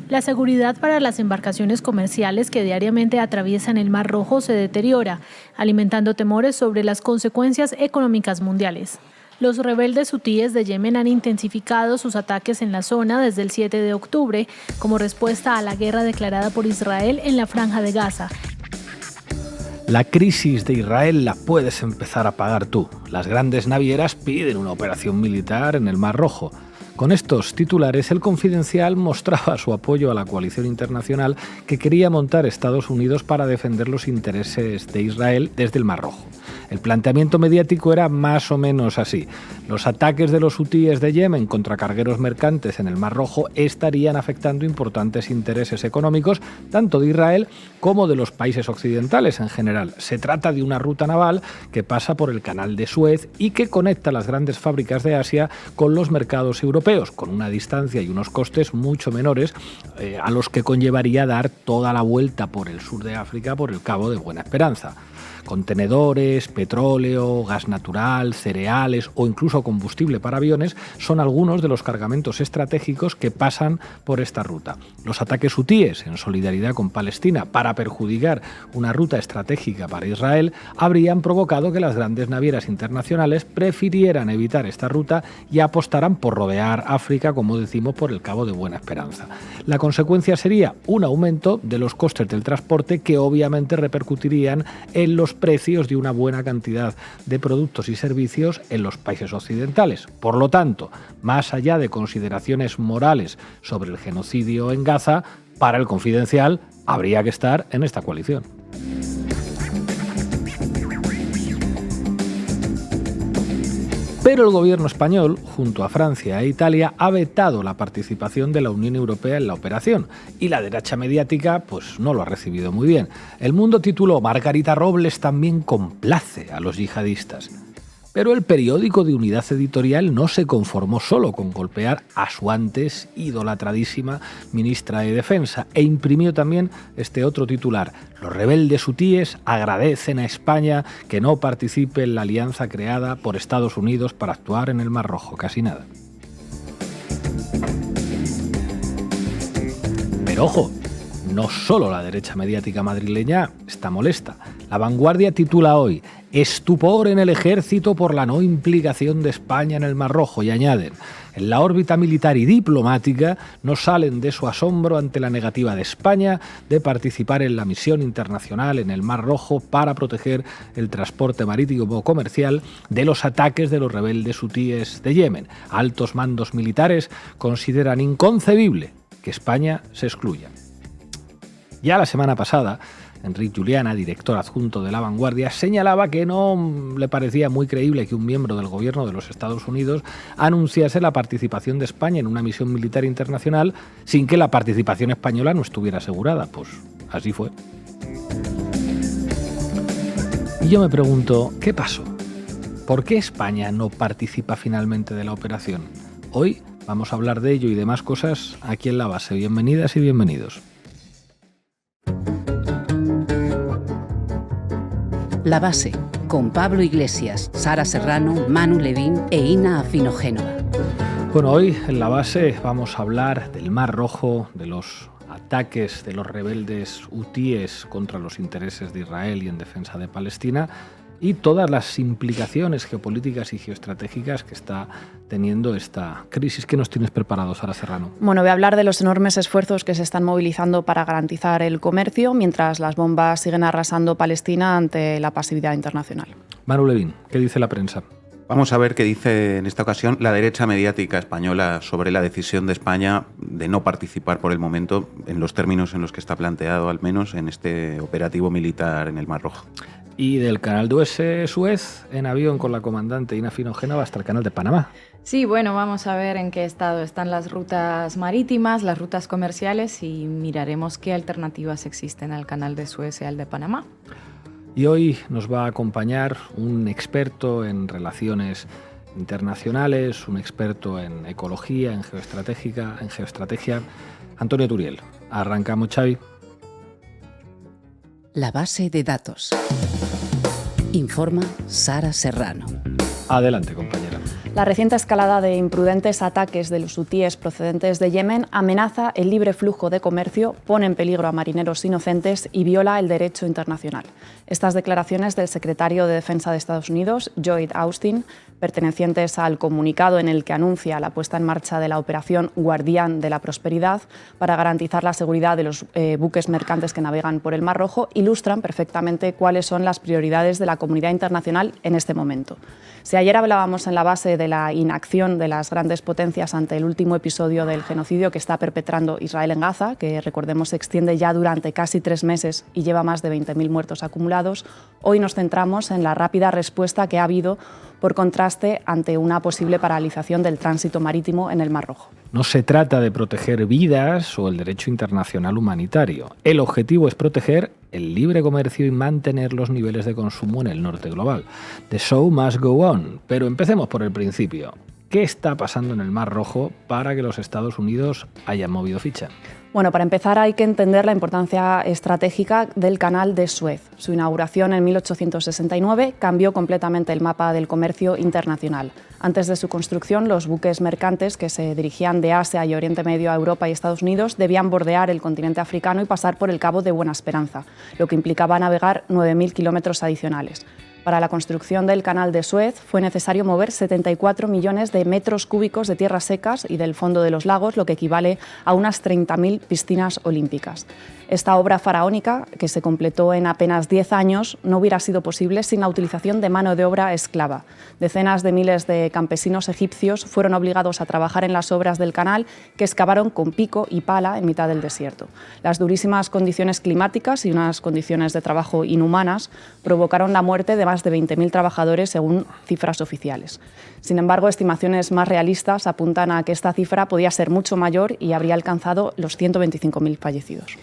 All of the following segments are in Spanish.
La seguridad para las embarcaciones comerciales que diariamente atraviesan el Mar Rojo se deteriora, alimentando temores sobre las consecuencias económicas mundiales. Los rebeldes hutíes de Yemen han intensificado sus ataques en la zona desde el 7 de octubre como respuesta a la guerra declarada por Israel en la Franja de Gaza. La crisis de Israel la puedes empezar a pagar tú. Las grandes navieras piden una operación militar en el Mar Rojo. Con estos titulares, El Confidencial mostraba su apoyo a la coalición internacional que quería montar Estados Unidos para defender los intereses de Israel desde el Mar Rojo. El planteamiento mediático era más o menos así. Los ataques de los hutíes de Yemen contra cargueros mercantes en el Mar Rojo estarían afectando importantes intereses económicos, tanto de Israel como de los países occidentales en general. Se trata de una ruta naval que pasa por el Canal de Suez y que conecta las grandes fábricas de Asia con los mercados europeos, con una distancia y unos costes mucho menores a los que conllevaría dar toda la vuelta por el sur de África por el Cabo de Buena Esperanza. Contenedores, petróleo, gas natural, cereales o incluso combustible para aviones son algunos de los cargamentos estratégicos que pasan por esta ruta. Los ataques hutíes, en solidaridad con Palestina, para perjudicar una ruta estratégica para Israel, habrían provocado que las grandes navieras internacionales prefirieran evitar esta ruta y apostaran por rodear África, como decimos, por el Cabo de Buena Esperanza. La consecuencia sería un aumento de los costes del transporte que obviamente repercutirían en los precios de una buena cantidad de productos y servicios en los países occidentales. Por lo tanto, más allá de consideraciones morales sobre el genocidio en Gaza, para El Confidencial habría que estar en esta coalición. Pero el gobierno español, junto a Francia e Italia, ha vetado la participación de la Unión Europea en la operación y la derecha mediática pues no lo ha recibido muy bien. El Mundo tituló «Margarita Robles también complace a los yihadistas». Pero el periódico de Unidad Editorial no se conformó solo con golpear a su antes idolatradísima ministra de Defensa e imprimió también este otro titular. Los rebeldes hutíes agradecen a España que no participe en la alianza creada por Estados Unidos para actuar en el Mar Rojo. Casi nada. Pero ojo, no solo la derecha mediática madrileña está molesta. La Vanguardia titula hoy «Estupor en el ejército por la no implicación de España en el Mar Rojo» y añaden «En la órbita militar y diplomática no salen de su asombro ante la negativa de España de participar en la misión internacional en el Mar Rojo para proteger el transporte marítimo comercial de los ataques de los rebeldes hutíes de Yemen. Altos mandos militares consideran inconcebible que España se excluya». Ya la semana pasada, Enric Juliana, director adjunto de La Vanguardia, señalaba que no le parecía muy creíble que un miembro del gobierno de los Estados Unidos anunciase la participación de España en una misión militar internacional sin que la participación española no estuviera asegurada. Pues así fue. Y yo me pregunto, ¿qué pasó? ¿Por qué España no participa finalmente de la operación? Hoy vamos a hablar de ello y de más cosas aquí en La Base. Bienvenidas y bienvenidos. La Base, con Pablo Iglesias, Sara Serrano, Manu Levín e Ina Afino-Génova. Bueno, hoy en La Base vamos a hablar del Mar Rojo, de los ataques de los rebeldes hutíes contra los intereses de Israel y en defensa de Palestina y todas las implicaciones geopolíticas y geoestratégicas que está teniendo esta crisis. ¿Qué nos tienes preparado, Sara Serrano? Bueno, voy a hablar de los enormes esfuerzos que se están movilizando para garantizar el comercio, mientras las bombas siguen arrasando Palestina ante la pasividad internacional. Manu Levín, ¿qué dice la prensa? Vamos a ver qué dice en esta ocasión la derecha mediática española sobre la decisión de España de no participar por el momento, en los términos en los que está planteado, al menos, en este operativo militar en el Mar Rojo. Y del canal de Suez, en avión con la comandante Ina Afino-Génova hasta el canal de Panamá. Sí, bueno, vamos a ver en qué estado están las rutas marítimas, las rutas comerciales y miraremos qué alternativas existen al canal de Suez y al de Panamá. Y hoy nos va a acompañar un experto en relaciones internacionales, un experto en ecología, en geoestrategia, Antonio Turiel. Arrancamos, Xavi. La base de datos. Informa Sara Serrano. Adelante, compañera. La reciente escalada de imprudentes ataques de los hutíes procedentes de Yemen amenaza el libre flujo de comercio, pone en peligro a marineros inocentes y viola el derecho internacional. Estas declaraciones del secretario de Defensa de Estados Unidos, Lloyd Austin, pertenecientes al comunicado en el que anuncia la puesta en marcha de la operación Guardián de la Prosperidad para garantizar la seguridad de los buques mercantes que navegan por el Mar Rojo, ilustran perfectamente cuáles son las prioridades de la comunidad internacional en este momento. Si ayer hablábamos en la base de la inacción de las grandes potencias ante el último episodio del genocidio que está perpetrando Israel en Gaza, que recordemos se extiende ya durante casi 3 meses y lleva más de 20.000 muertos acumulados, hoy nos centramos en la rápida respuesta que ha habido por contraste ante una posible paralización del tránsito marítimo en el Mar Rojo. No se trata de proteger vidas o el derecho internacional humanitario. El objetivo es proteger el libre comercio y mantener los niveles de consumo en el norte global. The show must go on. Pero empecemos por el principio. ¿Qué está pasando en el Mar Rojo para que los Estados Unidos hayan movido ficha? Bueno, para empezar hay que entender la importancia estratégica del Canal de Suez. Su inauguración en 1869 cambió completamente el mapa del comercio internacional. Antes de su construcción, los buques mercantes que se dirigían de Asia y Oriente Medio a Europa y Estados Unidos debían bordear el continente africano y pasar por el Cabo de Buena Esperanza, lo que implicaba navegar 9.000 kilómetros adicionales. Para la construcción del Canal de Suez fue necesario mover 74 millones de metros cúbicos de tierras secas y del fondo de los lagos, lo que equivale a unas 30.000 piscinas olímpicas. Esta obra faraónica, que se completó en apenas 10 años, no hubiera sido posible sin la utilización de mano de obra esclava. Decenas de miles de campesinos egipcios fueron obligados a trabajar en las obras del canal, que excavaron con pico y pala en mitad del desierto. Las durísimas condiciones climáticas y unas condiciones de trabajo inhumanas provocaron la muerte de más de 20.000 trabajadores, según cifras oficiales. Sin embargo, estimaciones más realistas apuntan a que esta cifra podía ser mucho mayor y habría alcanzado los 125.000 fallecidos.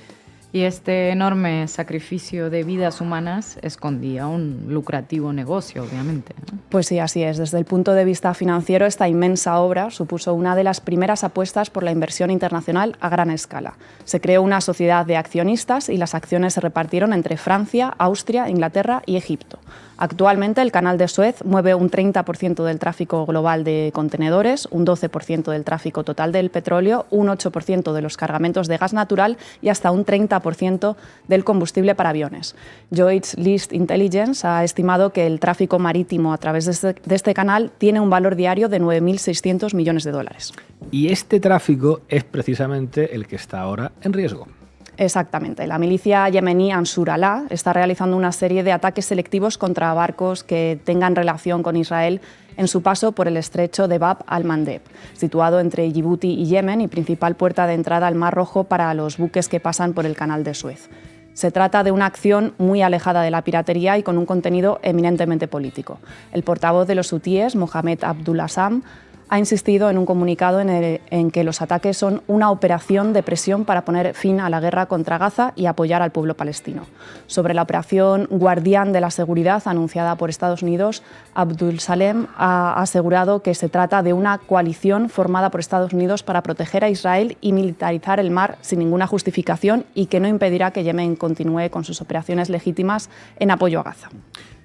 Y este enorme sacrificio de vidas humanas escondía un lucrativo negocio, obviamente, ¿no? Pues sí, así es. Desde el punto de vista financiero, esta inmensa obra supuso una de las primeras apuestas por la inversión internacional a gran escala. Se creó una sociedad de accionistas y las acciones se repartieron entre Francia, Austria, Inglaterra y Egipto. Actualmente el Canal de Suez mueve un 30% del tráfico global de contenedores, un 12% del tráfico total del petróleo, un 8% de los cargamentos de gas natural y hasta un 30% del combustible para aviones. Lloyd's List Intelligence ha estimado que el tráfico marítimo a través de este canal tiene un valor diario de 9.600 millones de dólares. Y este tráfico es precisamente el que está ahora en riesgo. Exactamente. La milicia yemení Ansur Allah está realizando una serie de ataques selectivos contra barcos que tengan relación con Israel en su paso por el estrecho de Bab al-Mandeb, situado entre Yibuti y Yemen y principal puerta de entrada al Mar Rojo para los buques que pasan por el Canal de Suez. Se trata de una acción muy alejada de la piratería y con un contenido eminentemente político. El portavoz de los hutíes, Mohamed Abdul-Assam, ha insistido en un comunicado en que los ataques son una operación de presión para poner fin a la guerra contra Gaza y apoyar al pueblo palestino. Sobre la operación Guardián de la Seguridad anunciada por Estados Unidos, Abdul Salem ha asegurado que se trata de una coalición formada por Estados Unidos para proteger a Israel y militarizar el mar sin ninguna justificación y que no impedirá que Yemen continúe con sus operaciones legítimas en apoyo a Gaza.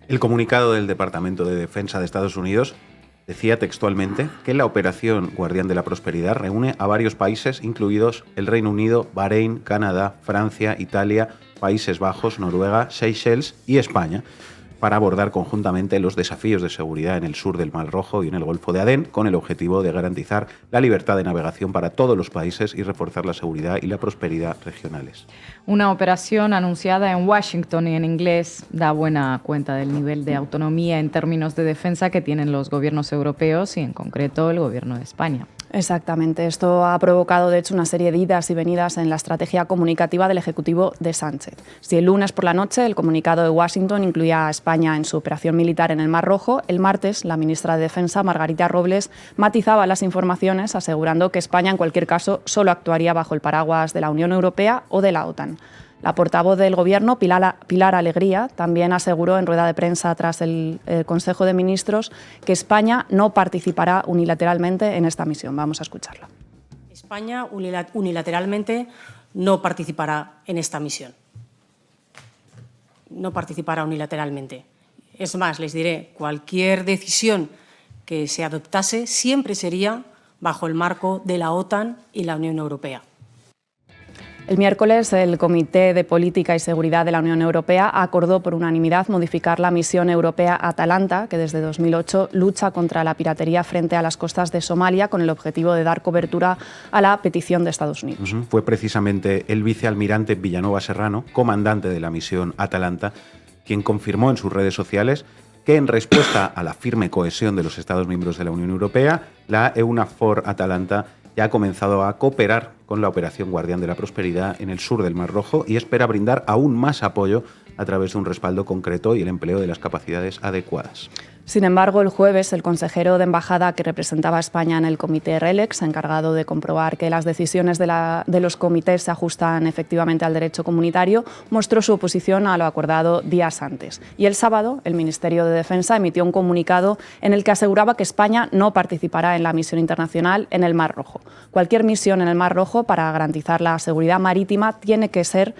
El comunicado del Departamento de Defensa de Estados Unidos decía textualmente que la operación Guardián de la Prosperidad reúne a varios países, incluidos el Reino Unido, Bahrein, Canadá, Francia, Italia, Países Bajos, Noruega, Seychelles y España, para abordar conjuntamente los desafíos de seguridad en el sur del Mar Rojo y en el Golfo de Adén, con el objetivo de garantizar la libertad de navegación para todos los países y reforzar la seguridad y la prosperidad regionales. Una operación anunciada en Washington y en inglés da buena cuenta del nivel de autonomía en términos de defensa que tienen los gobiernos europeos y en concreto el gobierno de España. Exactamente. Esto ha provocado, de hecho, una serie de idas y venidas en la estrategia comunicativa del Ejecutivo de Sánchez. Si el lunes por la noche el comunicado de Washington incluía a España en su operación militar en el Mar Rojo, el martes la ministra de Defensa, Margarita Robles, matizaba las informaciones asegurando que España, en cualquier caso, solo actuaría bajo el paraguas de la Unión Europea o de la OTAN. La portavoz del Gobierno, Pilar Alegría, también aseguró en rueda de prensa tras el Consejo de Ministros que España no participará unilateralmente en esta misión. Vamos a escucharla. España unilateralmente no participará en esta misión. No participará unilateralmente. Es más, les diré, cualquier decisión que se adoptase siempre sería bajo el marco de la OTAN y la Unión Europea. El miércoles, el Comité de Política y Seguridad de la Unión Europea acordó por unanimidad modificar la misión europea Atalanta, que desde 2008 lucha contra la piratería frente a las costas de Somalia con el objetivo de dar cobertura a la petición de Estados Unidos. Fue precisamente el vicealmirante Villanueva Serrano, comandante de la misión Atalanta, quien confirmó en sus redes sociales que en respuesta a la firme cohesión de los Estados miembros de la Unión Europea, la EUNAVFOR Atalanta ya ha comenzado a cooperar con la Operación Guardián de la Prosperidad en el sur del Mar Rojo y espera brindar aún más apoyo a través de un respaldo concreto y el empleo de las capacidades adecuadas. Sin embargo, el jueves, el consejero de embajada que representaba a España en el comité RELEX, encargado de comprobar que las decisiones de los comités se ajustan efectivamente al derecho comunitario, mostró su oposición a lo acordado días antes. Y el sábado, el Ministerio de Defensa emitió un comunicado en el que aseguraba que España no participará en la misión internacional en el Mar Rojo. Cualquier misión en el Mar Rojo, para garantizar la seguridad marítima, tiene que ser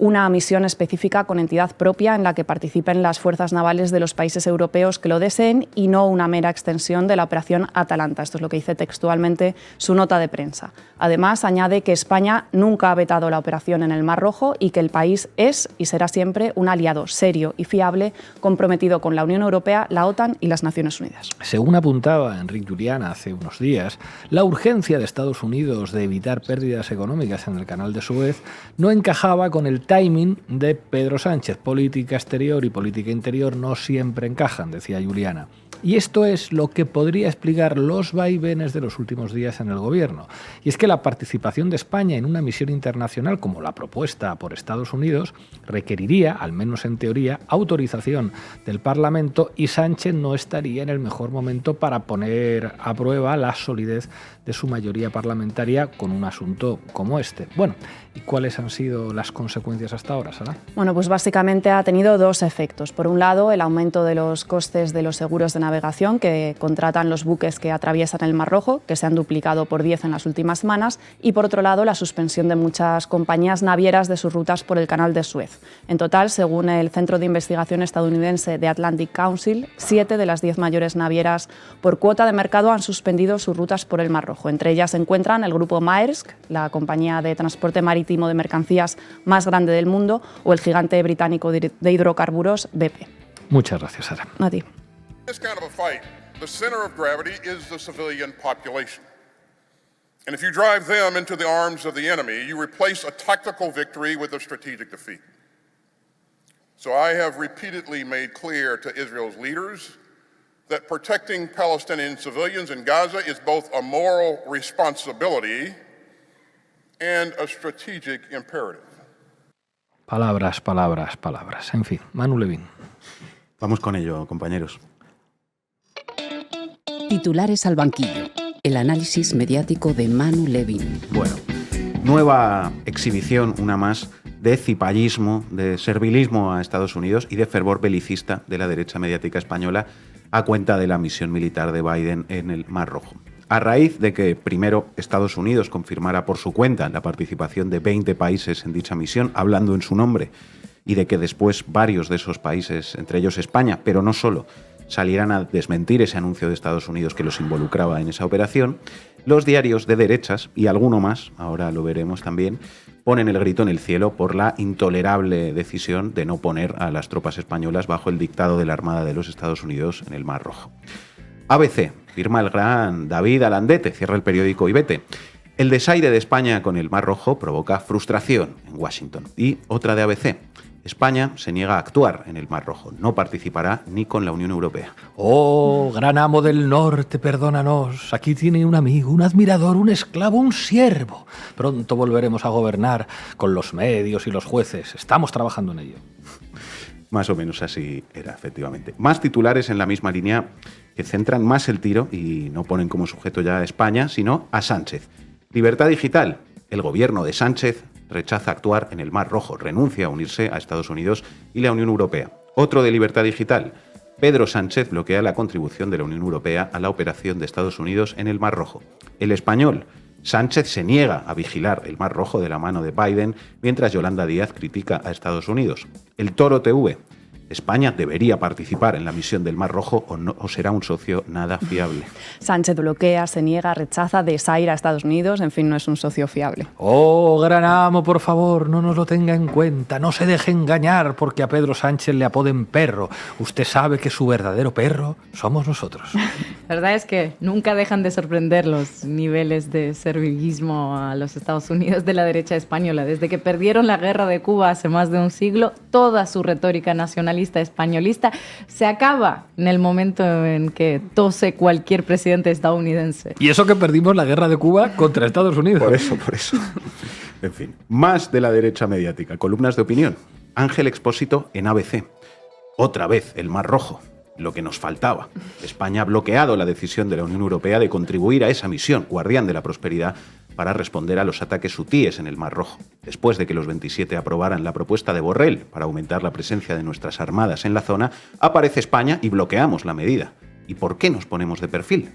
una misión específica con entidad propia en la que participen las fuerzas navales de los países europeos que lo deseen y no una mera extensión de la operación Atalanta. Esto es lo que dice textualmente su nota de prensa. Además, añade que España nunca ha vetado la operación en el Mar Rojo y que el país es y será siempre un aliado serio y fiable comprometido con la Unión Europea, la OTAN y las Naciones Unidas. Según apuntaba Enric Juliana hace unos días, la urgencia de Estados Unidos de evitar pérdidas económicas en el Canal de Suez no encajaba con el timing de Pedro Sánchez. Política exterior y política interior no siempre encajan, decía Juliana. Y esto es lo que podría explicar los vaivenes de los últimos días en el gobierno. Y es que la participación de España en una misión internacional como la propuesta por Estados Unidos requeriría, al menos en teoría, autorización del Parlamento y Sánchez no estaría en el mejor momento para poner a prueba la solidez de su mayoría parlamentaria con un asunto como este. Bueno, ¿y cuáles han sido las consecuencias hasta ahora, Sara? Bueno, pues básicamente ha tenido dos efectos. Por un lado, el aumento de los costes de los seguros de navegación que contratan los buques que atraviesan el Mar Rojo, que se han duplicado por 10 en las últimas semanas, y por otro lado, la suspensión de muchas compañías navieras de sus rutas por el Canal de Suez. En total, según el Centro de Investigación estadounidense de Atlantic Council, 7 de las 10 mayores navieras por cuota de mercado han suspendido sus rutas por el Mar Rojo. Entre ellas se encuentran el grupo Maersk, la compañía de transporte marítimo de mercancías más grande del mundo, o el gigante británico de hidrocarburos BP. Muchas gracias, Sara. A ti. In this kind of a fight, the center of gravity is the civilian population. And if you drive them into the arms of the enemy, you replace a tactical victory with a strategic defeat. So I have repeatedly made clear to Israel's leaders that protecting Palestinian civilians in Gaza is both a moral responsibility and a strategic imperative. Palabras, palabras, palabras. En fin, Manu Levin. Vamos con ello, compañeros. Titulares al banquillo. El análisis mediático de Manu Levin. Bueno, nueva exhibición, una más, de cipallismo, de servilismo a Estados Unidos y de fervor belicista de la derecha mediática española a cuenta de la misión militar de Biden en el Mar Rojo. A raíz de que primero Estados Unidos confirmara por su cuenta la participación de 20 países en dicha misión, hablando en su nombre, y de que después varios de esos países, entre ellos España, pero no solo, salieran a desmentir ese anuncio de Estados Unidos que los involucraba en esa operación, los diarios de derechas, y alguno más, ahora lo veremos también, ponen el grito en el cielo por la intolerable decisión de no poner a las tropas españolas bajo el dictado de la Armada de los Estados Unidos en el Mar Rojo. ABC, firma el gran David Alandete, cierra el periódico y vete. El desaire de España con el Mar Rojo provoca frustración en Washington. Y otra de ABC. España se niega a actuar en el Mar Rojo. No participará ni con la Unión Europea. Oh, gran amo del norte, perdónanos. Aquí tiene un amigo, un admirador, un esclavo, un siervo. Pronto volveremos a gobernar con los medios y los jueces. Estamos trabajando en ello. Más o menos así era, efectivamente. Más titulares en la misma línea que centran más el tiro y no ponen como sujeto ya a España, sino a Sánchez. Libertad digital. El gobierno de Sánchez rechaza actuar en el Mar Rojo, renuncia a unirse a Estados Unidos y la Unión Europea. Otro de Libertad digital. Pedro Sánchez bloquea la contribución de la Unión Europea a la operación de Estados Unidos en el Mar Rojo. El Español. Sánchez se niega a vigilar el Mar Rojo de la mano de Biden, mientras Yolanda Díaz critica a Estados Unidos. El Toro TV. España debería participar en la misión del Mar Rojo o será un socio nada fiable. Sánchez bloquea, se niega, rechaza, desaira a Estados Unidos, en fin, no es un socio fiable. Oh, gran amo, por favor, no nos lo tenga en cuenta, no se deje engañar porque a Pedro Sánchez le apoden perro. Usted sabe que su verdadero perro somos nosotros. La verdad es que nunca dejan de sorprender los niveles de servilismo a los Estados Unidos de la derecha española. Desde que perdieron la guerra de Cuba hace más de un siglo, toda su retórica nacionalista españolista se acaba en el momento en que tose cualquier presidente estadounidense. Y eso que perdimos la guerra de Cuba contra Estados Unidos. Por eso. En fin, más de la derecha mediática. Columnas de opinión. Ángel Expósito en ABC. Otra vez el Mar Rojo. Lo que nos faltaba. España ha bloqueado la decisión de la Unión Europea de contribuir a esa misión, guardián de la prosperidad, para responder a los ataques hutíes en el Mar Rojo. Después de que los 27 aprobaran la propuesta de Borrell para aumentar la presencia de nuestras armadas en la zona, aparece España y bloqueamos la medida. ¿Y por qué nos ponemos de perfil?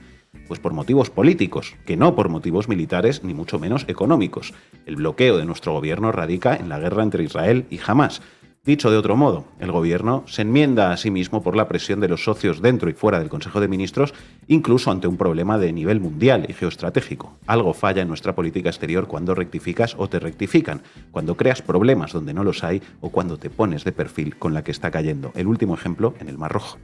Pues por motivos políticos, que no por motivos militares ni mucho menos económicos. El bloqueo de nuestro gobierno radica en la guerra entre Israel y Hamás. Dicho de otro modo, el Gobierno se enmienda a sí mismo por la presión de los socios dentro y fuera del Consejo de Ministros, incluso ante un problema de nivel mundial y geoestratégico. Algo falla en nuestra política exterior cuando rectificas o te rectifican, cuando creas problemas donde no los hay o cuando te pones de perfil con la que está cayendo. El último ejemplo en el Mar Rojo.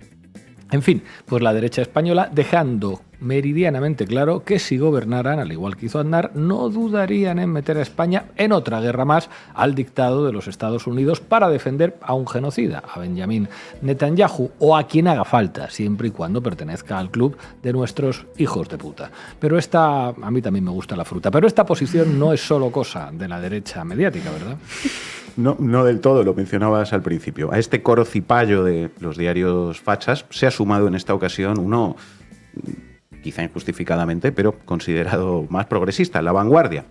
En fin, pues la derecha española dejando meridianamente claro que si gobernaran, al igual que hizo Aznar, no dudarían en meter a España en otra guerra más al dictado de los Estados Unidos para defender a un genocida, a Benjamín Netanyahu o a quien haga falta, siempre y cuando pertenezca al club de nuestros hijos de puta. Pero a mí también me gusta la fruta, pero esta posición no es solo cosa de la derecha mediática, ¿verdad? No del todo, lo mencionabas al principio. A este coro cipayo de los diarios fachas se ha sumado en esta ocasión uno, quizá injustificadamente, pero considerado más progresista, La Vanguardia.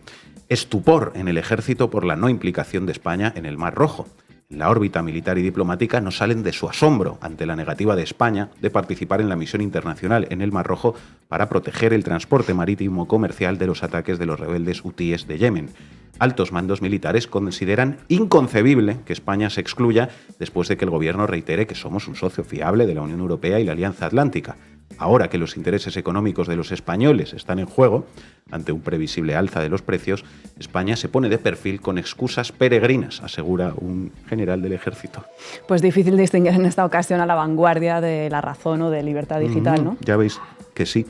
Estupor en el ejército por la no implicación de España en el Mar Rojo. En la órbita militar y diplomática no salen de su asombro ante la negativa de España de participar en la misión internacional en el Mar Rojo para proteger el transporte marítimo comercial de los ataques de los rebeldes hutíes de Yemen. Altos mandos militares consideran inconcebible que España se excluya después de que el gobierno reitere que somos un socio fiable de la Unión Europea y la Alianza Atlántica. Ahora que los intereses económicos de los españoles están en juego, ante un previsible alza de los precios, España se pone de perfil con excusas peregrinas, asegura un general del ejército. Pues difícil distinguir en esta ocasión a La Vanguardia de La Razón o de Libertad Digital, ¿no? Ya veis que sí.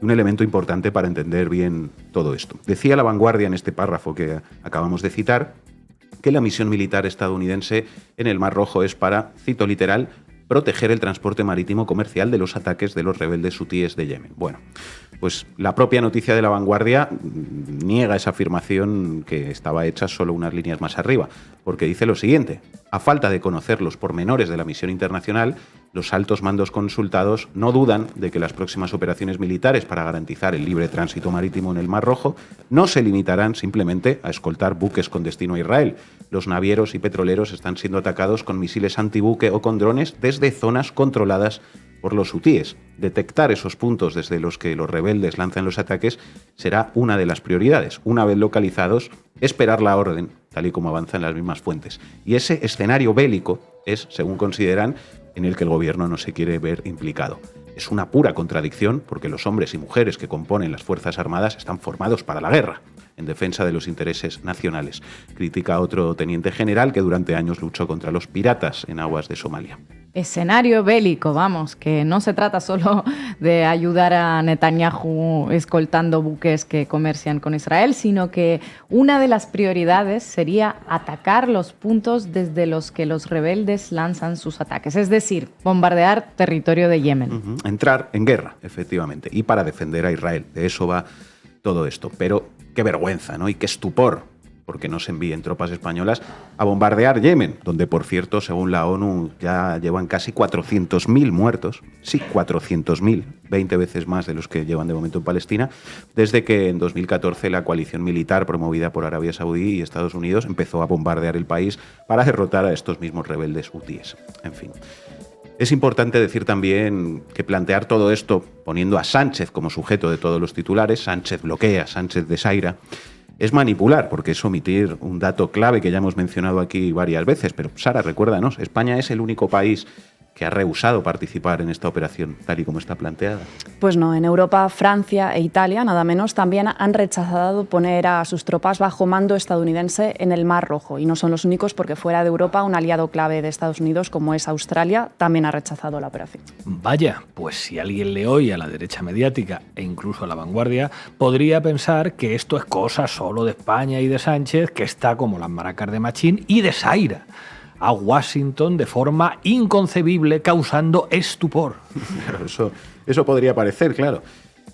Un elemento importante para entender bien todo esto. Decía La Vanguardia en este párrafo que acabamos de citar que la misión militar estadounidense en el Mar Rojo es para, cito literal, proteger el transporte marítimo comercial de los ataques de los rebeldes hutíes de Yemen. Bueno, pues la propia noticia de La Vanguardia niega esa afirmación que estaba hecha solo unas líneas más arriba, porque dice lo siguiente: a falta de conocer los pormenores de la misión internacional, los altos mandos consultados no dudan de que las próximas operaciones militares para garantizar el libre tránsito marítimo en el Mar Rojo no se limitarán simplemente a escoltar buques con destino a Israel. Los navieros y petroleros están siendo atacados con misiles antibuque o con drones desde zonas controladas por los hutíes. Detectar esos puntos desde los que los rebeldes lanzan los ataques será una de las prioridades. Una vez localizados, esperar la orden, tal y como avanzan las mismas fuentes. Y ese escenario bélico es, según consideran, en el que el gobierno no se quiere ver implicado. Es una pura contradicción porque los hombres y mujeres que componen las Fuerzas Armadas están formados para la guerra, en defensa de los intereses nacionales. Critica a otro teniente general que durante años luchó contra los piratas en aguas de Somalia. Escenario bélico, vamos, que no se trata solo de ayudar a Netanyahu escoltando buques que comercian con Israel, sino que una de las prioridades sería atacar los puntos desde los que los rebeldes lanzan sus ataques, es decir, bombardear territorio de Yemen. Entrar en guerra, efectivamente, y para defender a Israel. De eso va todo esto. Pero qué vergüenza, ¿no? Y qué estupor porque no se envíen tropas españolas a bombardear Yemen, donde, por cierto, según la ONU, ya llevan casi 400.000 muertos. Sí, 400.000, 20 veces más de los que llevan de momento en Palestina, desde que en 2014 la coalición militar promovida por Arabia Saudí y Estados Unidos empezó a bombardear el país para derrotar a estos mismos rebeldes hutíes. En fin. Es importante decir también que plantear todo esto poniendo a Sánchez como sujeto de todos los titulares, Sánchez bloquea, Sánchez desaira, es manipular, porque es omitir un dato clave que ya hemos mencionado aquí varias veces. Pero, Sara, recuérdanos, España es el único país que ha rehusado participar en esta operación, tal y como está planteada. Pues no, en Europa, Francia e Italia, nada menos, también han rechazado poner a sus tropas bajo mando estadounidense en el Mar Rojo. Y no son los únicos, porque fuera de Europa, un aliado clave de Estados Unidos, como es Australia, también ha rechazado la operación. Vaya, pues si alguien le oye a la derecha mediática e incluso a La Vanguardia, podría pensar que esto es cosa solo de España y de Sánchez, que está como las maracas de Machín, y desaira a Washington de forma inconcebible, causando estupor. Pero eso podría parecer, claro,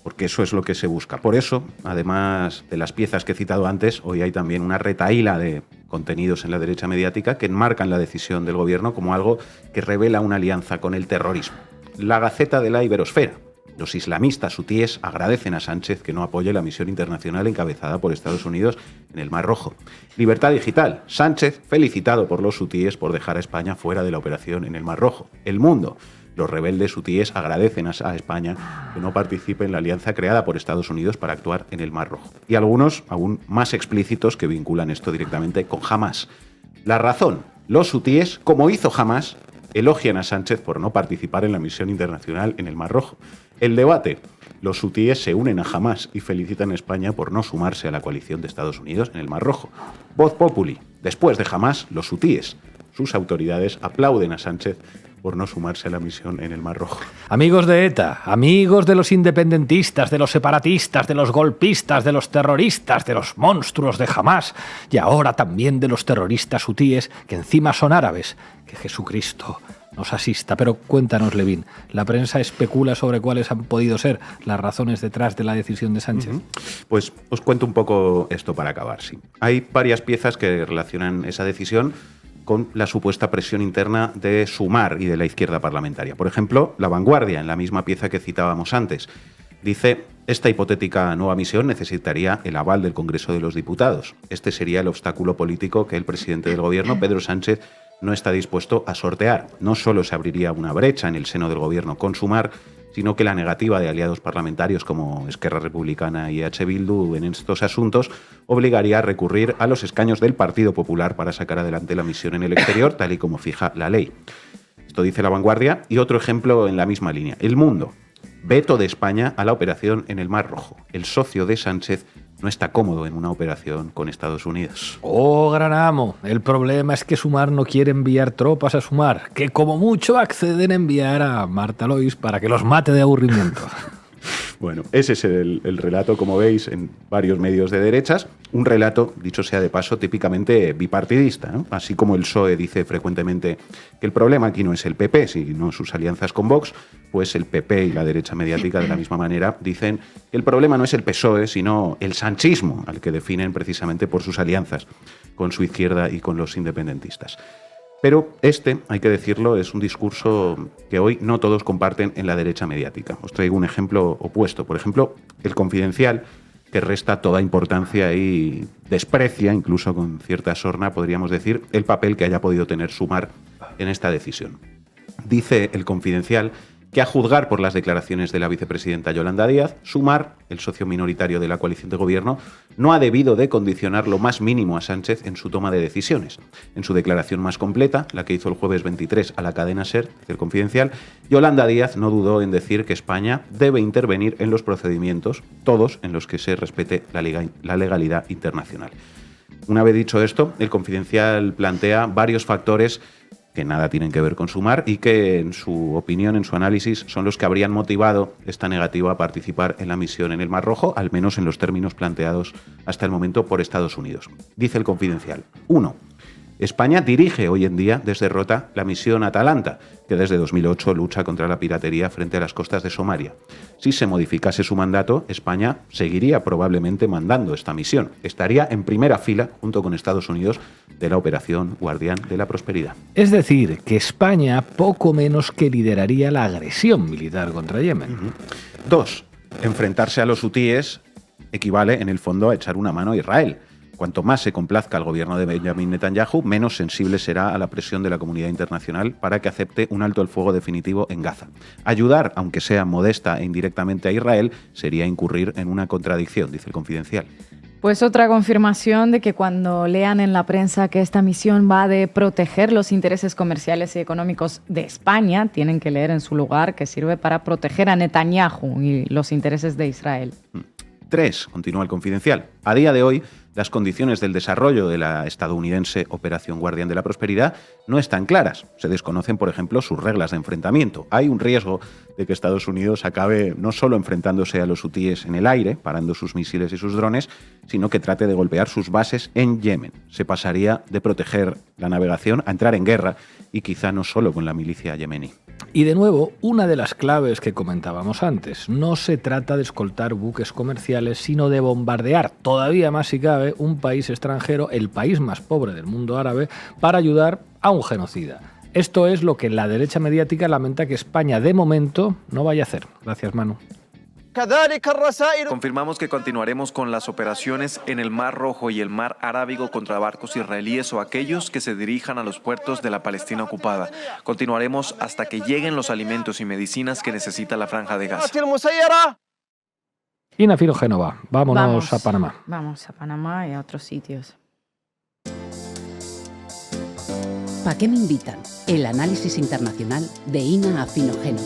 porque eso es lo que se busca. Por eso, además de las piezas que he citado antes, hoy hay también una retahíla de contenidos en la derecha mediática que enmarcan la decisión del gobierno como algo que revela una alianza con el terrorismo. La Gaceta de la Iberosfera. Los islamistas hutíes agradecen a Sánchez que no apoye la misión internacional encabezada por Estados Unidos en el Mar Rojo. Libertad Digital. Sánchez felicitado por los hutíes por dejar a España fuera de la operación en el Mar Rojo. El Mundo. Los rebeldes hutíes agradecen a España que no participe en la alianza creada por Estados Unidos para actuar en el Mar Rojo. Y algunos aún más explícitos que vinculan esto directamente con Hamás. La Razón. Los hutíes, como hizo Hamás, elogian a Sánchez por no participar en la misión internacional en el Mar Rojo. El Debate. Los hutíes se unen a Hamás y felicitan a España por no sumarse a la coalición de Estados Unidos en el Mar Rojo. Voz Populi. Después de Hamás, los hutíes. Sus autoridades aplauden a Sánchez por no sumarse a la misión en el Mar Rojo. Amigos de ETA, amigos de los independentistas, de los separatistas, de los golpistas, de los terroristas, de los monstruos de Hamás y ahora también de los terroristas hutíes, que encima son árabes. Que Jesucristo nos asista. Pero cuéntanos, Levin, la prensa especula sobre cuáles han podido ser las razones detrás de la decisión de Sánchez. Pues os cuento un poco esto para acabar, sí. Hay varias piezas que relacionan esa decisión con la supuesta presión interna de Sumar y de la izquierda parlamentaria. Por ejemplo, La Vanguardia, en la misma pieza que citábamos antes, dice: esta hipotética nueva misión necesitaría el aval del Congreso de los Diputados. Este sería el obstáculo político que el presidente del gobierno, Pedro Sánchez, no está dispuesto a sortear. No solo se abriría una brecha en el seno del gobierno con Sumar, sino que la negativa de aliados parlamentarios como Esquerra Republicana y EH Bildu en estos asuntos obligaría a recurrir a los escaños del Partido Popular para sacar adelante la misión en el exterior, tal y como fija la ley. Esto dice La Vanguardia. Y otro ejemplo en la misma línea. El Mundo. Veto de España a la operación en el Mar Rojo. El socio de Sánchez no está cómodo en una operación con Estados Unidos. Oh, gran amo, el problema es que Sumar no quiere enviar tropas a Sumar, que como mucho acceden a enviar a Marta Lois para que los mate de aburrimiento. Bueno, ese es el relato, como veis, en varios medios de derechas. Un relato, dicho sea de paso, típicamente bipartidista, ¿no? Así como el PSOE dice frecuentemente que el problema aquí no es el PP, sino sus alianzas con Vox, pues el PP y la derecha mediática de la misma manera dicen que el problema no es el PSOE, sino el sanchismo, al que definen precisamente por sus alianzas con su izquierda y con los independentistas. Pero hay que decirlo, es un discurso que hoy no todos comparten en la derecha mediática. Os traigo un ejemplo opuesto. Por ejemplo, El Confidencial, que resta toda importancia y desprecia, incluso con cierta sorna, podríamos decir, el papel que haya podido tener Sumar en esta decisión. Dice El Confidencial que, a juzgar por las declaraciones de la vicepresidenta Yolanda Díaz, Sumar, el socio minoritario de la coalición de gobierno, no ha debido de condicionar lo más mínimo a Sánchez en su toma de decisiones. En su declaración más completa, la que hizo el jueves 23 a la cadena SER, del Confidencial, Yolanda Díaz no dudó en decir que España debe intervenir en los procedimientos, todos en los que se respete la legalidad internacional. Una vez dicho esto, el Confidencial plantea varios factores que nada tienen que ver con Sumar y que, en su opinión, en su análisis, son los que habrían motivado esta negativa a participar en la misión en el Mar Rojo, al menos en los términos planteados hasta el momento por Estados Unidos. Dice El Confidencial. 1. España dirige hoy en día desde Rota la misión Atalanta, que desde 2008 lucha contra la piratería frente a las costas de Somalia. Si se modificase su mandato, España seguiría probablemente mandando esta misión. Estaría en primera fila, junto con Estados Unidos, de la operación Guardián de la Prosperidad. Es decir, que España poco menos que lideraría la agresión militar contra Yemen. 2. Enfrentarse a los hutíes equivale, en el fondo, a echar una mano a Israel. Cuanto más se complazca al gobierno de Benjamin Netanyahu, menos sensible será a la presión de la comunidad internacional para que acepte un alto el fuego definitivo en Gaza. Ayudar, aunque sea modesta e indirectamente, a Israel sería incurrir en una contradicción, dice El Confidencial. Pues otra confirmación de que cuando lean en la prensa que esta misión va de proteger los intereses comerciales y económicos de España, tienen que leer en su lugar que sirve para proteger a Netanyahu y los intereses de Israel. 3. Continúa el Confidencial. A día de hoy, las condiciones del desarrollo de la estadounidense Operación Guardián de la Prosperidad no están claras. Se desconocen, por ejemplo, sus reglas de enfrentamiento. Hay un riesgo de que Estados Unidos acabe no solo enfrentándose a los hutíes en el aire, parando sus misiles y sus drones, sino que trate de golpear sus bases en Yemen. Se pasaría de proteger la navegación a entrar en guerra, y quizá no solo con la milicia yemení. Y de nuevo, una de las claves que comentábamos antes, no se trata de escoltar buques comerciales, sino de bombardear, todavía más si cabe, un país extranjero, el país más pobre del mundo árabe, para ayudar a un genocida. Esto es lo que la derecha mediática lamenta que España, de momento, no vaya a hacer. Gracias, Manu. Confirmamos que continuaremos con las operaciones en el Mar Rojo y el Mar Arábigo contra barcos israelíes o aquellos que se dirijan a los puertos de la Palestina ocupada. Continuaremos hasta que lleguen los alimentos y medicinas que necesita la Franja de Gaza. Ina Afinogenova, vámonos a Panamá. Vamos a Panamá y a otros sitios. ¿Para qué me invitan? El análisis internacional de Ina Afinogenova.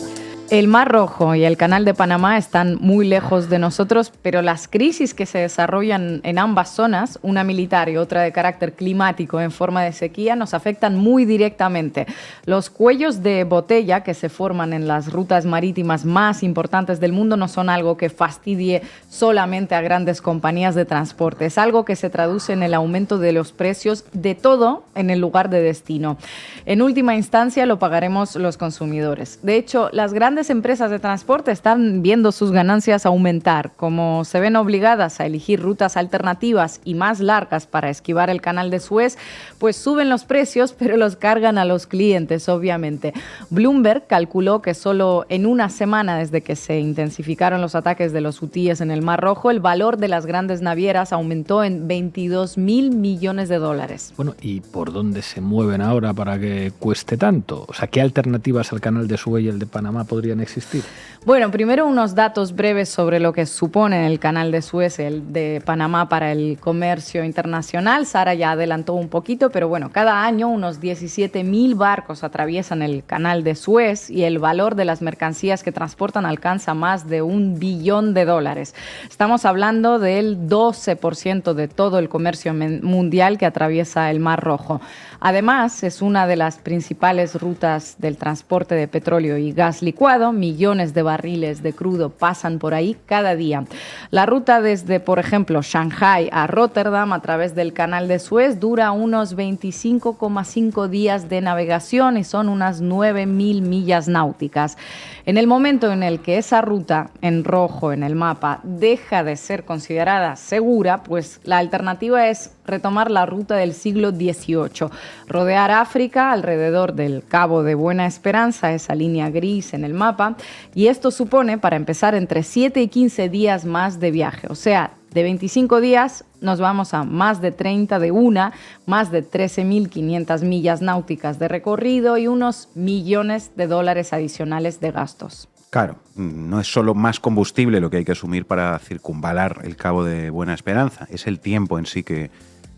El Mar Rojo y el Canal de Panamá están muy lejos de nosotros, pero las crisis que se desarrollan en ambas zonas, una militar y otra de carácter climático en forma de sequía, nos afectan muy directamente. Los cuellos de botella que se forman en las rutas marítimas más importantes del mundo no son algo que fastidie solamente a grandes compañías de transporte, es algo que se traduce en el aumento de los precios de todo en el lugar de destino. En última instancia lo pagaremos los consumidores. De hecho, las grandes empresas de transporte están viendo sus ganancias aumentar. Como se ven obligadas a elegir rutas alternativas y más largas para esquivar el Canal de Suez, pues suben los precios, pero los cargan a los clientes, obviamente. Bloomberg calculó que solo en una semana desde que se intensificaron los ataques de los hutíes en el Mar Rojo, el valor de las grandes navieras aumentó en $22.000 millones. Bueno, ¿y por dónde se mueven ahora para que cueste tanto? O sea, ¿qué alternativas al Canal de Suez y el de Panamá podrían existir? Bueno, primero unos datos breves sobre lo que supone el Canal de Suez, el de Panamá para el comercio internacional. Sara ya adelantó un poquito, pero bueno, cada año unos 17.000 barcos atraviesan el Canal de Suez y el valor de las mercancías que transportan alcanza más de $1 billón. Estamos hablando del 12% de todo el comercio mundial que atraviesa el Mar Rojo. Además, es una de las principales rutas del transporte de petróleo y gas licuado. Millones de barriles de crudo pasan por ahí cada día. La ruta desde, por ejemplo, Shanghái a Rotterdam a través del Canal de Suez dura unos 25,5 días de navegación y son unas 9.000 millas náuticas. En el momento en el que esa ruta, en rojo en el mapa, deja de ser considerada segura, pues la alternativa es retomar la ruta del siglo XVIII, rodear África alrededor del Cabo de Buena Esperanza, esa línea gris en el mapa, y esto supone, para empezar, entre 7 y 15 días más de viaje, o sea, de 25 días nos vamos a más de 30 de una, más de 13.500 millas náuticas de recorrido y unos millones de dólares adicionales de gastos. Claro, no es solo más combustible lo que hay que asumir para circunvalar el Cabo de Buena Esperanza, es el tiempo en sí que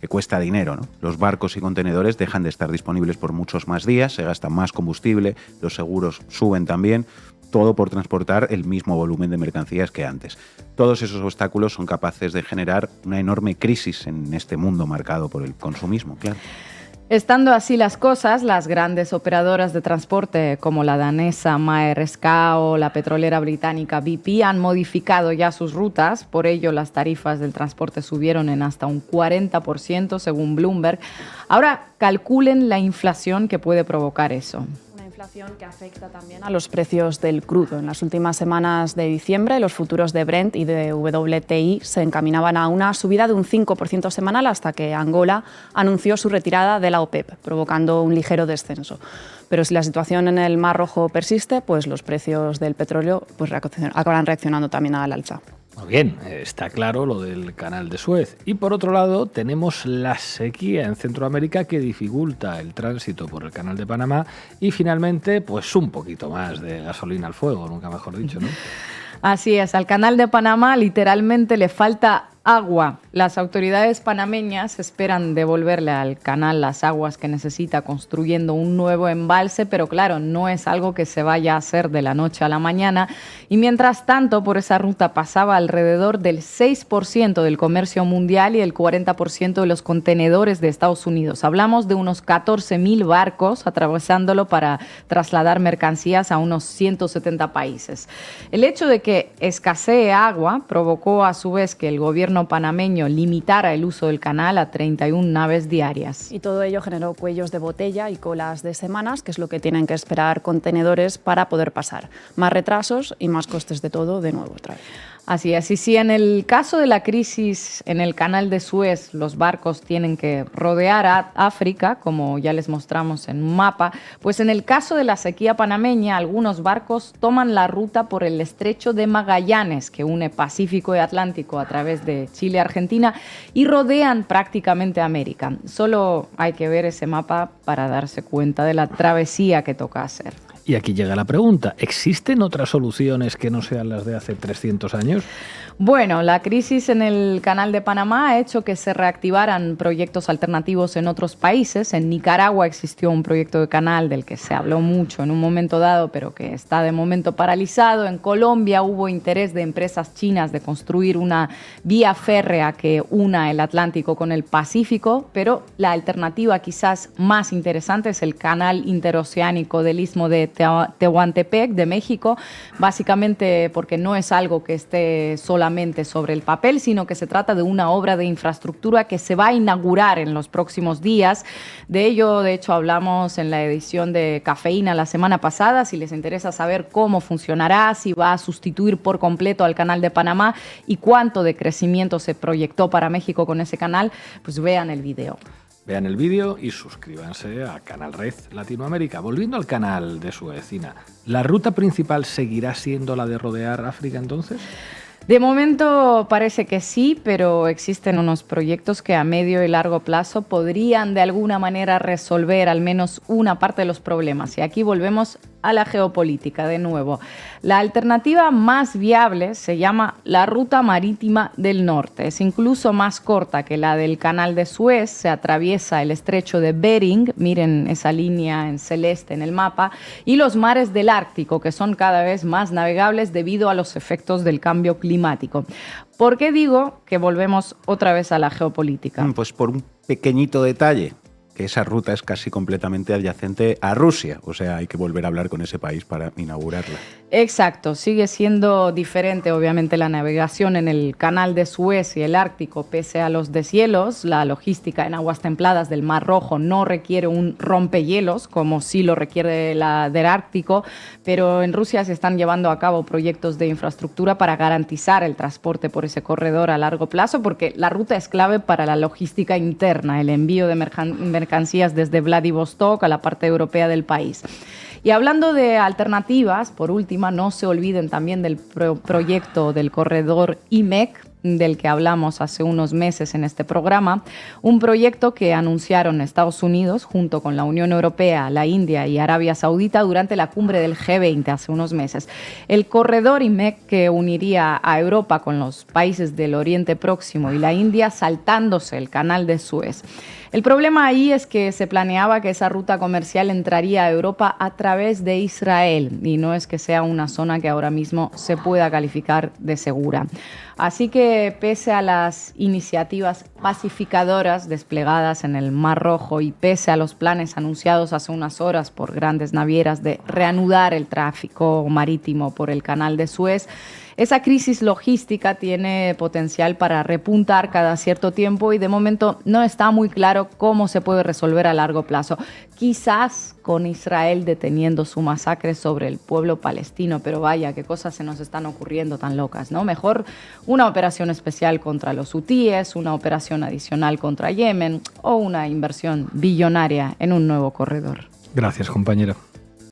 cuesta dinero, ¿no? Los barcos y contenedores dejan de estar disponibles por muchos más días, se gasta más combustible, los seguros suben también, todo por transportar el mismo volumen de mercancías que antes. Todos esos obstáculos son capaces de generar una enorme crisis en este mundo marcado por el consumismo, claro. Estando así las cosas, las grandes operadoras de transporte como la danesa Maersk o la petrolera británica BP han modificado ya sus rutas, por ello las tarifas del transporte subieron en hasta un 40% según Bloomberg. Ahora calculen la inflación que puede provocar eso. Inflación que afecta también a los precios del crudo. En las últimas semanas de diciembre, los futuros de Brent y de WTI se encaminaban a una subida de un 5% semanal hasta que Angola anunció su retirada de la OPEP, provocando un ligero descenso. Pero si la situación en el Mar Rojo persiste, pues los precios del petróleo pues acabarán reaccionando también al alza. Muy bien, está claro lo del Canal de Suez. Y por otro lado, tenemos la sequía en Centroamérica que dificulta el tránsito por el Canal de Panamá y finalmente, pues un poquito más de gasolina al fuego, nunca mejor dicho, ¿no? Así es, al Canal de Panamá literalmente le falta Agua. Las autoridades panameñas esperan devolverle al canal las aguas que necesita construyendo un nuevo embalse, pero claro, no es algo que se vaya a hacer de la noche a la mañana. Y mientras tanto, por esa ruta pasaba alrededor del 6% del comercio mundial y el 40% de los contenedores de Estados Unidos. Hablamos de unos 14.000 barcos atravesándolo para trasladar mercancías a unos 170 países. El hecho de que escasee agua provocó a su vez que el gobierno panameño limitara el uso del canal a 31 naves diarias. Y todo ello generó cuellos de botella y colas de semanas, que es lo que tienen que esperar contenedores para poder pasar. Más retrasos y más costes de todo de nuevo otra vez. Así es, y si en el caso de la crisis en el canal de Suez los barcos tienen que rodear a África, como ya les mostramos en un mapa, pues en el caso de la sequía panameña algunos barcos toman la ruta por el estrecho de Magallanes, que une Pacífico y Atlántico a través de Chile y Argentina, y rodean prácticamente América. Solo hay que ver ese mapa para darse cuenta de la travesía que toca hacer. Y aquí llega la pregunta, ¿existen otras soluciones que no sean las de hace 300 años? Bueno, la crisis en el Canal de Panamá ha hecho que se reactivaran proyectos alternativos en otros países. En Nicaragua existió un proyecto de canal del que se habló mucho en un momento dado, pero que está de momento paralizado. En Colombia hubo interés de empresas chinas de construir una vía férrea que una el Atlántico con el Pacífico, pero la alternativa quizás más interesante es el canal interoceánico del Istmo de Tehuantepec de México, básicamente porque no es algo que esté solamente sobre el papel, sino que se trata de una obra de infraestructura que se va a inaugurar en los próximos días. De ello, de hecho, hablamos en la edición de Cafeína la semana pasada. Si les interesa saber cómo funcionará, si va a sustituir por completo al Canal de Panamá y cuánto de crecimiento se proyectó para México con ese canal, pues vean el video. Vean el vídeo y suscríbanse a Canal Red Latinoamérica. Volviendo al canal de Suez, Ina, ¿la ruta principal seguirá siendo la de rodear África entonces? De momento parece que sí, pero existen unos proyectos que a medio y largo plazo podrían de alguna manera resolver al menos una parte de los problemas. Y aquí volvemos a la geopolítica de nuevo. La alternativa más viable se llama la Ruta Marítima del Norte. Es incluso más corta que la del Canal de Suez. Se atraviesa el estrecho de Bering, miren esa línea en celeste en el mapa, y los mares del Ártico, que son cada vez más navegables debido a los efectos del cambio climático. ¿Por qué digo que volvemos otra vez a la geopolítica? Pues por un pequeñito detalle, que esa ruta es casi completamente adyacente a Rusia, o sea, hay que volver a hablar con ese país para inaugurarla. Exacto, sigue siendo diferente obviamente la navegación en el Canal de Suez y el Ártico pese a los deshielos. La logística en aguas templadas del Mar Rojo no requiere un rompehielos como sí lo requiere la del Ártico, pero en Rusia se están llevando a cabo proyectos de infraestructura para garantizar el transporte por ese corredor a largo plazo, porque la ruta es clave para la logística interna, el envío de mercancías desde Vladivostok a la parte europea del país. Y hablando de alternativas, por última, no se olviden también del proyecto del corredor IMEC, del que hablamos hace unos meses en este programa, un proyecto que anunciaron Estados Unidos junto con la Unión Europea, la India y Arabia Saudita durante la cumbre del G20 hace unos meses. El corredor IMEC, que uniría a Europa con los países del Oriente Próximo y la India saltándose el Canal de Suez. El problema ahí es que se planeaba que esa ruta comercial entraría a Europa a través de Israel y no es que sea una zona que ahora mismo se pueda calificar de segura. Así que pese a las iniciativas pacificadoras desplegadas en el Mar Rojo y pese a los planes anunciados hace unas horas por grandes navieras de reanudar el tráfico marítimo por el Canal de Suez, esa crisis logística tiene potencial para repuntar cada cierto tiempo y de momento no está muy claro cómo se puede resolver a largo plazo. Quizás con Israel deteniendo su masacre sobre el pueblo palestino, pero vaya, qué cosas se nos están ocurriendo tan locas, ¿no? Mejor una operación especial contra los hutíes, una operación adicional contra Yemen o una inversión billonaria en un nuevo corredor. Gracias, compañero.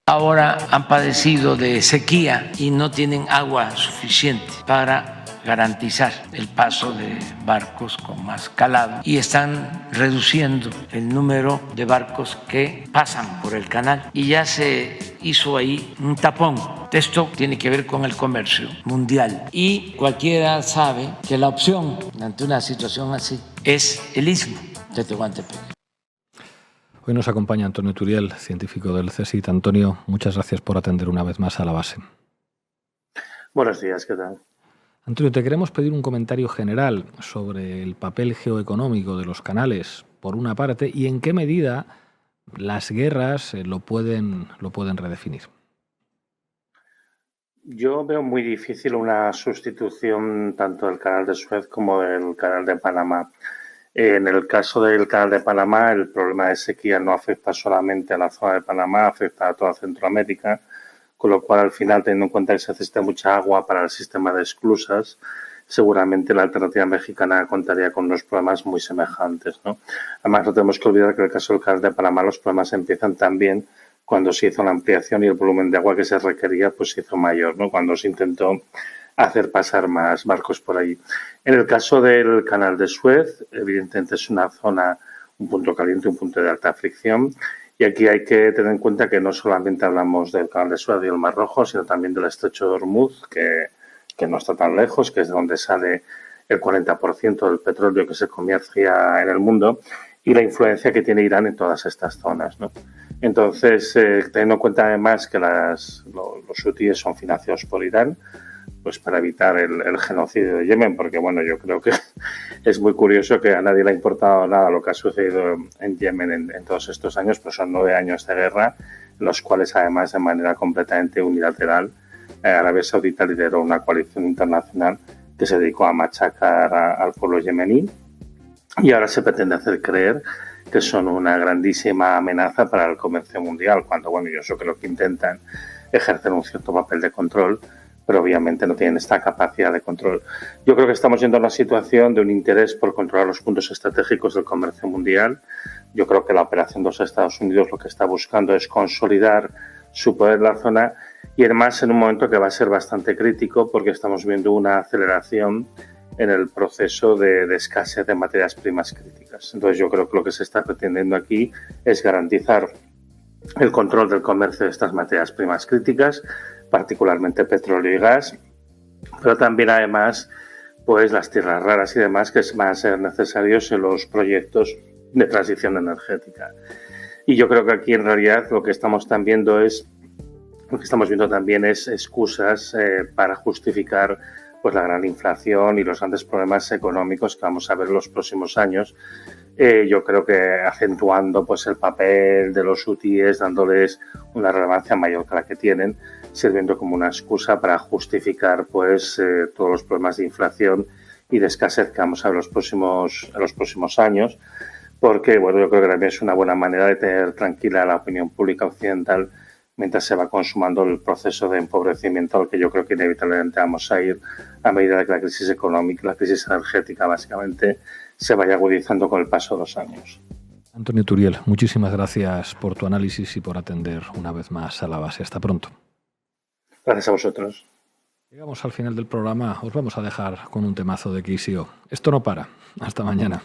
Ahora han padecido de sequía y no tienen agua suficiente para garantizar el paso de barcos con más calado y están reduciendo el número de barcos que pasan por el canal y ya se hizo ahí un tapón Esto tiene que ver con el comercio mundial y cualquiera sabe que la opción ante una situación así es el istmo de Tehuantepec. Hoy nos acompaña Antonio Turiel, científico del CSIC. Antonio, muchas gracias por atender una vez más a La Base. Buenos días, ¿qué tal? Antonio, te queremos pedir un comentario general sobre el papel geoeconómico de los canales, por una parte, y en qué medida las guerras lo pueden redefinir. Yo veo muy difícil una sustitución tanto del canal de Suez como del canal de Panamá. En el caso del canal de Panamá, el problema de sequía no afecta solamente a la zona de Panamá, afecta a toda Centroamérica, con lo cual al final, teniendo en cuenta que se necesita mucha agua para el sistema de esclusas, seguramente la alternativa mexicana contaría con unos problemas muy semejantes, ¿no? Además, no tenemos que olvidar que en el caso del canal de Panamá los problemas empiezan también cuando se hizo la ampliación y el volumen de agua que se requería pues se hizo mayor, ¿no? Cuando se intentó hacer pasar más barcos por allí. En el caso del canal de Suez, evidentemente es una zona, un punto caliente, un punto de alta fricción, y aquí hay que tener en cuenta que no solamente hablamos del canal de Suez y el Mar Rojo, sino también del estrecho de Hormuz, que no está tan lejos, que es de donde sale el 40% del petróleo que se comercia en el mundo, y la influencia que tiene Irán en todas estas zonas, ¿no? Entonces, teniendo en cuenta además que los hutíes son financiados por Irán, pues para evitar el genocidio de Yemen, porque bueno, yo creo que es muy curioso que a nadie le ha importado nada lo que ha sucedido en Yemen en todos estos años, pues son 9 años de guerra, en los cuales además de manera completamente unilateral Arabia Saudita lideró una coalición internacional que se dedicó a machacar al pueblo yemení, y ahora se pretende hacer creer que son una grandísima amenaza para el comercio mundial, cuando bueno, yo creo que intentan ejercer un cierto papel de control, pero obviamente no tienen esta capacidad de control. Yo creo que estamos yendo a una situación de un interés por controlar los puntos estratégicos del comercio mundial. Yo creo que la operación de los Estados Unidos lo que está buscando es consolidar su poder en la zona, y además en un momento que va a ser bastante crítico porque estamos viendo una aceleración en el proceso de escasez de materias primas críticas. Entonces yo creo que lo que se está pretendiendo aquí es garantizar el control del comercio de estas materias primas críticas, particularmente petróleo y gas, pero también además pues las tierras raras y demás que van a ser necesarios en los proyectos de transición energética. Y yo creo que aquí en realidad lo que estamos viendo también es excusas para justificar pues la gran inflación y los grandes problemas económicos que vamos a ver en los próximos años. Yo creo que acentuando pues el papel de los hutíes, dándoles una relevancia mayor que la que tienen, sirviendo como una excusa para justificar pues todos los problemas de inflación y de escasez que vamos a ver en los próximos años, porque bueno, yo creo que también es una buena manera de tener tranquila a la opinión pública occidental mientras se va consumando el proceso de empobrecimiento al que yo creo que inevitablemente vamos a ir a medida que la crisis económica, la crisis energética básicamente, se vaya agudizando con el paso de los años. Antonio Turiel, muchísimas gracias por tu análisis y por atender una vez más a La Base. Hasta pronto. Gracias a vosotros. Llegamos al final del programa. Os vamos a dejar con un temazo de KCO. Esto no para. Hasta mañana.